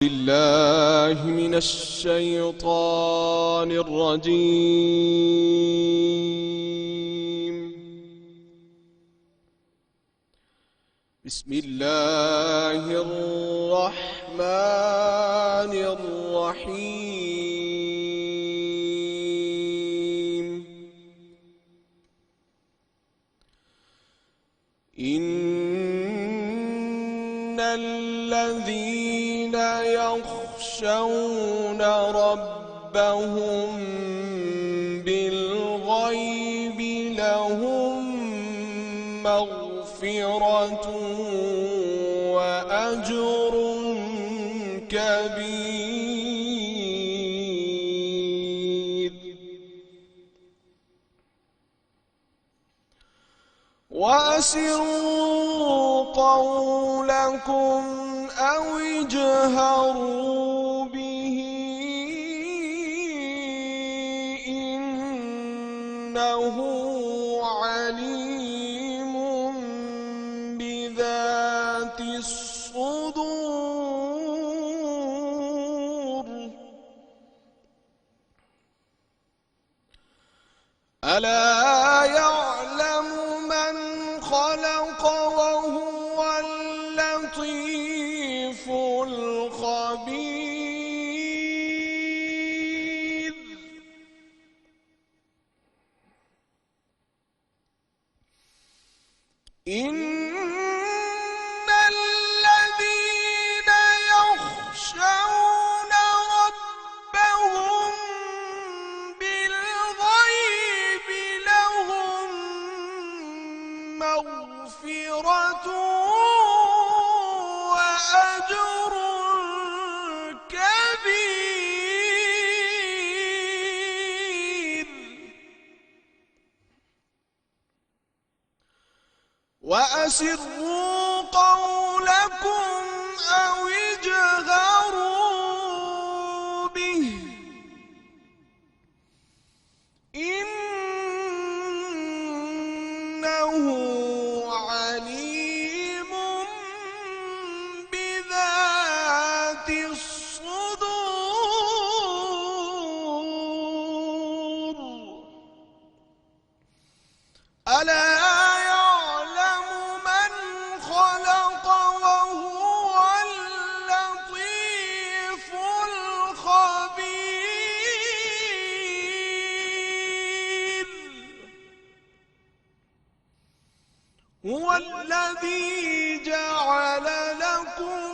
بالله من الشيطان الرجيم. بسم الله الرحمن الرحيم. إن الذين يخشون ربهم بالغيب لهم مغفرة وأجر كبير. وأسروا قولكم أو اجهروا به إنه عليم بذات الصدور. ألا يعلم من خلق وهو اللطيف الخبير. إن الذين يخشون ربهم بالغيب لهم مغفرة وأجر كبير. وأسروا قولكم أو اجهروا به إنه عليم بذات الصدور. ألا يعلم من خلق وهو اللطيف الخبير. هو الذي جعل لكم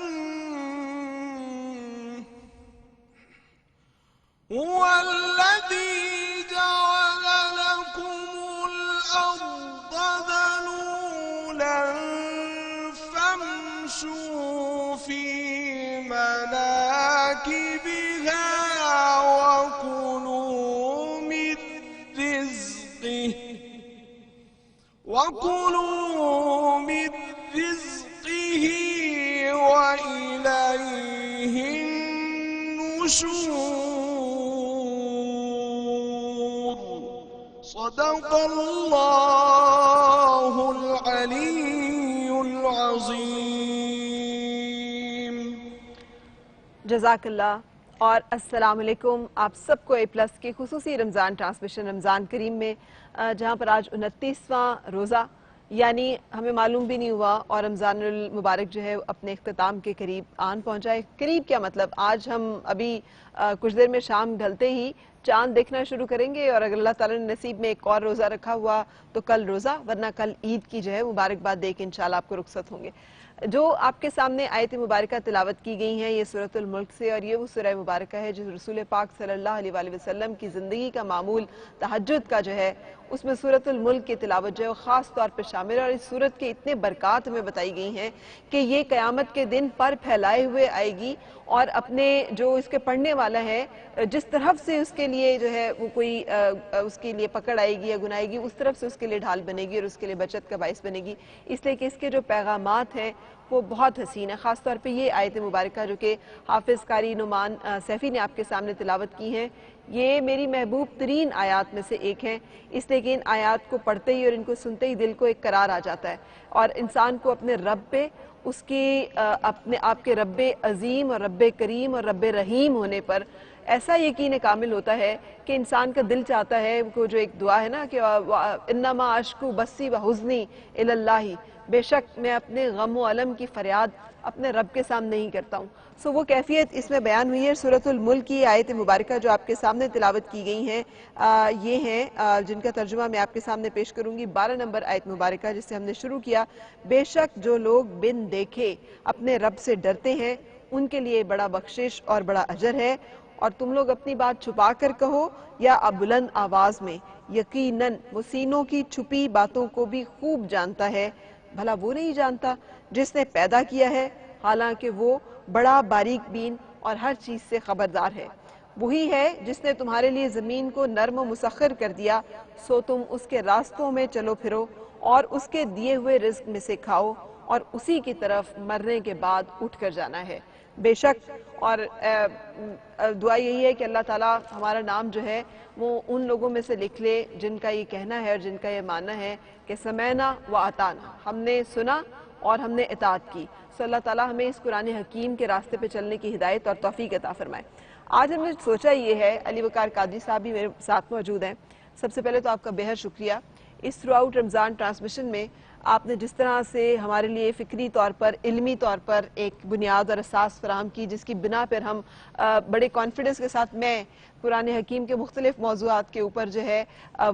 الأرض ذلولا فامشوا في مناكبها وكلوا من رزقه وإليه النشور. صدق الله العلي العظيم. جزاک اللہ اور السلام علیکم آپ سب کو اے پلس کے خصوصی رمضان ٹرانسمیشن رمضان کریم میں جہاں پر آج 29واں روزہ یعنی ہمیں معلوم بھی نہیں ہوا اور رمضان المبارک جو ہے اپنے اختتام کے قریب آن پہنچا ہے. قریب کیا مطلب، آج ہم ابھی کچھ دیر میں شام ڈھلتے ہی چاند دیکھنا شروع کریں گے اور اگر اللہ تعالیٰ نے نصیب میں ایک اور روزہ رکھا ہوا تو کل روزہ، ورنہ کل عید کی جو ہے مبارکباد دے کے انشاءاللہ آپ کو رخصت ہوں گے. جو آپ کے سامنے آیت مبارکہ تلاوت کی گئی ہیں یہ سورۃ الملک سے، اور یہ وہ سورہ مبارکہ ہے جو رسول پاک صلی اللہ علیہ وآلہ وسلم کی زندگی کا معمول تہجد کا جو ہے اس میں سورۃ الملک کی تلاوت جو ہے خاص طور پر شامل ہے. اور اس سورت کے اتنے برکات ہمیں بتائی گئی ہیں کہ یہ قیامت کے دن پر پھیلائے ہوئے آئے گی اور اپنے جو اس کے پڑھنے والا ہے جس طرف سے اس کے لیے جو ہے وہ کوئی اس کے لیے پکڑ آئے گی یا گنائے گی اس طرف سے اس کے لیے ڈھال بنے گی اور اس کے لیے بچت کا باعث بنے گی، اس لیے کہ اس کے جو پیغامات ہیں وہ بہت حسین ہے. خاص طور پہ یہ آیت مبارکہ جو کہ حافظ قاری نعمان سیفی نے آپ کے سامنے تلاوت کی ہیں، یہ میری محبوب ترین آیات میں سے ایک ہیں، اس لیے کہ ان آیات کو پڑھتے ہی اور ان کو سنتے ہی دل کو ایک قرار آ جاتا ہے اور انسان کو اپنے رب پہ اس کے اپنے آپ کے رب عظیم اور رب کریم اور رب رحیم ہونے پر ایسا یقین کامل ہوتا ہے کہ انسان کا دل چاہتا ہے، وہ جو ایک دعا ہے نا کہ انما اشکو بسی و حزنی الی اللہ، بے شک میں اپنے غم و علم کی فریاد اپنے رب کے سامنے ہی کرتا ہوں۔ سو وہ کیفیت اس میں بیان ہوئی ہے۔ سورۃ الملک کی آیت مبارکہ جو آپ کے سامنے تلاوت کی گئی ہیں یہ ہیں جن کا ترجمہ میں آپ کے سامنے پیش کروں گی۔ 12 نمبر آیت مبارکہ جس سے ہم نے شروع کیا، بے شک جو لوگ بن دیکھے اپنے رب سے ڈرتے ہیں ان کے لیے بڑا بخشش اور بڑا اجر ہے، اور تم لوگ اپنی بات چھپا کر کہو یا بلند آواز میں، یقیناً وہ سینوں کی چھپی باتوں کو بھی خوب جانتا ہے۔ بھلا وہ نہیں جانتا جس نے پیدا کیا ہے، حالانکہ وہ بڑا باریک بین اور ہر چیز سے خبردار ہے۔ وہی ہے جس نے تمہارے لیے زمین کو نرم و مسخر کر دیا، سو تم اس کے راستوں میں چلو پھرو اور اس کے دیے ہوئے رزق میں سے کھاؤ، اور اسی کی طرف مرنے کے بعد اٹھ کر جانا ہے۔ بے شک اور دعا یہی ہے کہ اللہ تعالیٰ ہمارا نام جو ہے وہ ان لوگوں میں سے لکھ لے جن کا یہ کہنا ہے اور جن کا یہ ماننا ہے کہ سمعنا و اطعنا، ہم نے سنا اور ہم نے اطاعت کی۔ سو اللہ تعالیٰ ہمیں اس قرآن حکیم کے راستے پہ چلنے کی ہدایت اور توفیق عطا فرمائے۔ آج ہم نے سوچا یہ ہے، علی وقار قادری صاحب بھی میرے ساتھ موجود ہیں۔ سب سے پہلے تو آپ کا بہت شکریہ، اس تھرو آؤٹ رمضان ٹرانسمیشن میں آپ نے جس طرح سے ہمارے لیے فکری طور پر، علمی طور پر ایک بنیاد اور اساس فراہم کی، جس کی بنا پر ہم بڑے کانفیڈنس کے ساتھ میں قرآن حکیم کے مختلف موضوعات کے اوپر جو ہے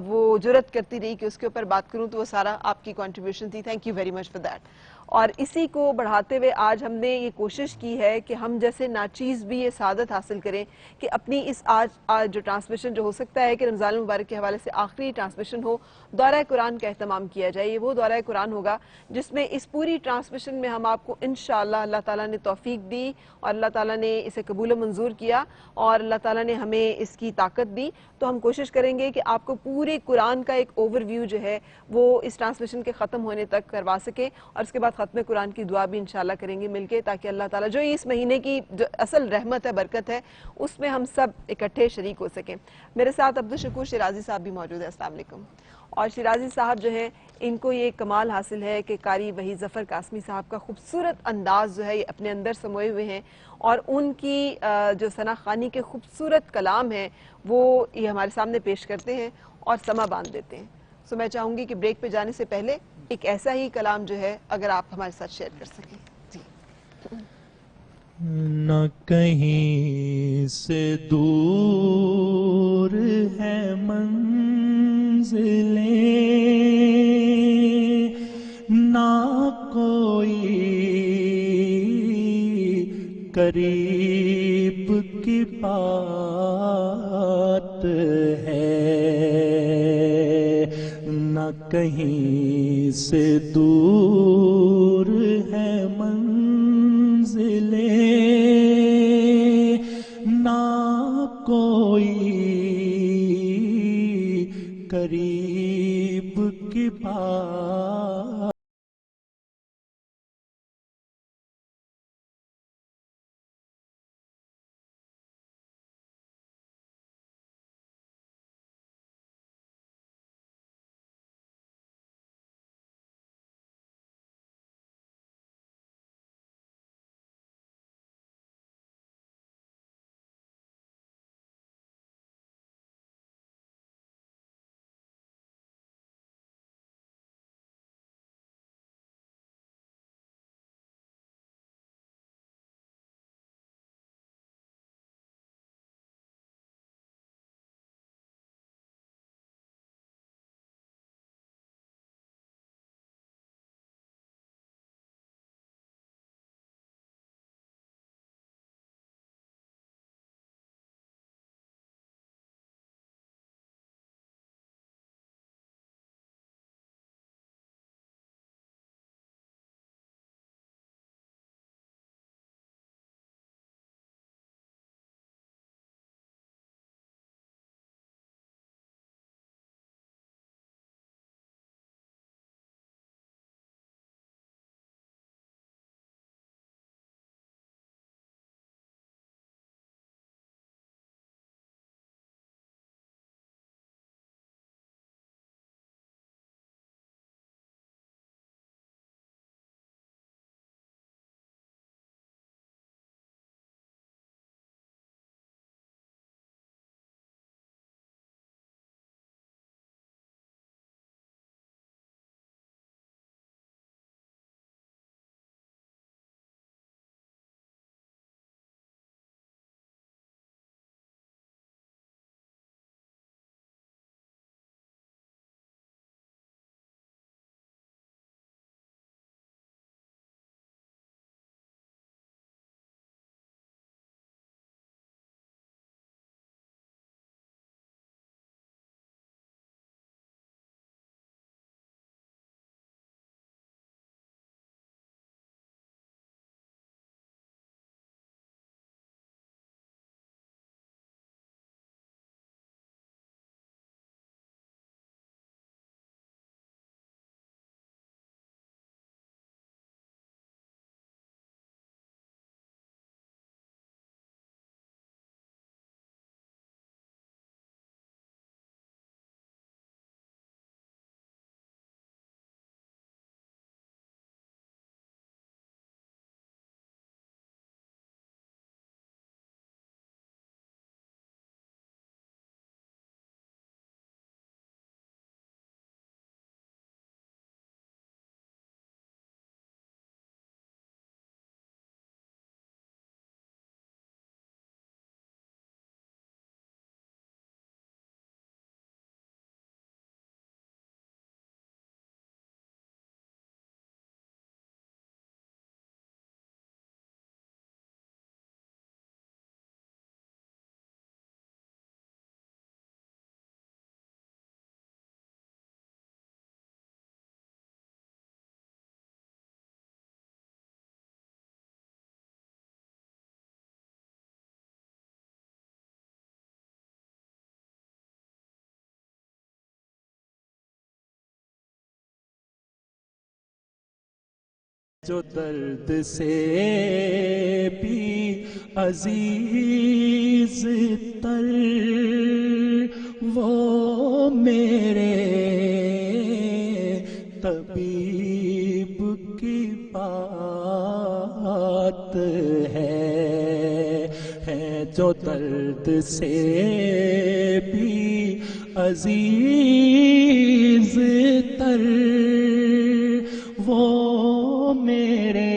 وہ جرت کرتی رہی کہ اس کے اوپر بات کروں، تو وہ سارا آپ کی کنٹریبیوشن تھی۔ Thank you very much for that. اور اسی کو بڑھاتے ہوئے آج ہم نے یہ کوشش کی ہے کہ ہم جیسے ناچیز بھی یہ سعادت حاصل کریں کہ اپنی اس آج جو ٹرانسمیشن جو ہو سکتا ہے کہ رمضان المبارک کے حوالے سے آخری ٹرانسمیشن ہو، دورہ قرآن کا اہتمام کیا جائے۔ یہ وہ دورہ قرآن ہوگا جس میں اس پوری ٹرانسمیشن میں ہم آپ کو انشاءاللہ اللہ تعالیٰ نے توفیق دی اور اللہ تعالیٰ نے اسے قبول و منظور کیا اور اللہ تعالیٰ نے ہمیں اس کی طاقت دی، تو ہم کوشش کریں گے کہ آپ کو پورے قرآن کا ایک اوور ویو جو ہے وہ اس ٹرانسمیشن کے ختم ہونے تک کروا سکیں، اور اس کے بعد ختم قرآن کی دعا بھی انشاءاللہ کریں گے مل کے، تاکہ اللہ تعالیٰ جو اس مہینے کی جو اصل رحمت ہے، برکت ہے، اس میں ہم سب اکٹھے شریک ہو سکیں۔ میرے ساتھ عبدالشکور شیرازی صاحب بھی موجود ہے۔ السلام علیکم۔ اور شیرازی صاحب جو ہیں ان کو یہ کمال حاصل ہے کہ قاری وحید ظفر قاسمی صاحب کا خوبصورت انداز جو ہے یہ اپنے اندر سموئے ہوئے ہیں، اور ان کی جو ثنا خوانی کے خوبصورت کلام ہیں وہ یہ ہمارے سامنے پیش کرتے ہیں اور سما باندھ دیتے ہیں۔ سو میں چاہوں گی کہ بریک پہ جانے سے پہلے ایک ایسا ہی کلام جو ہے اگر آپ ہمارے ساتھ شیئر کر سکیں۔ جی نہ کہیں سے دور ہے منزلیں، نہ کوئی قریب کی بات ہے، نہ کہیں سے دور ہے منزلیں، نہ کوئی قریب کی بات جو درد سے بھی عزیز تر وہ میرے طبیب کی بات ہے جو درد سے بھی عزیز تر وہ میرے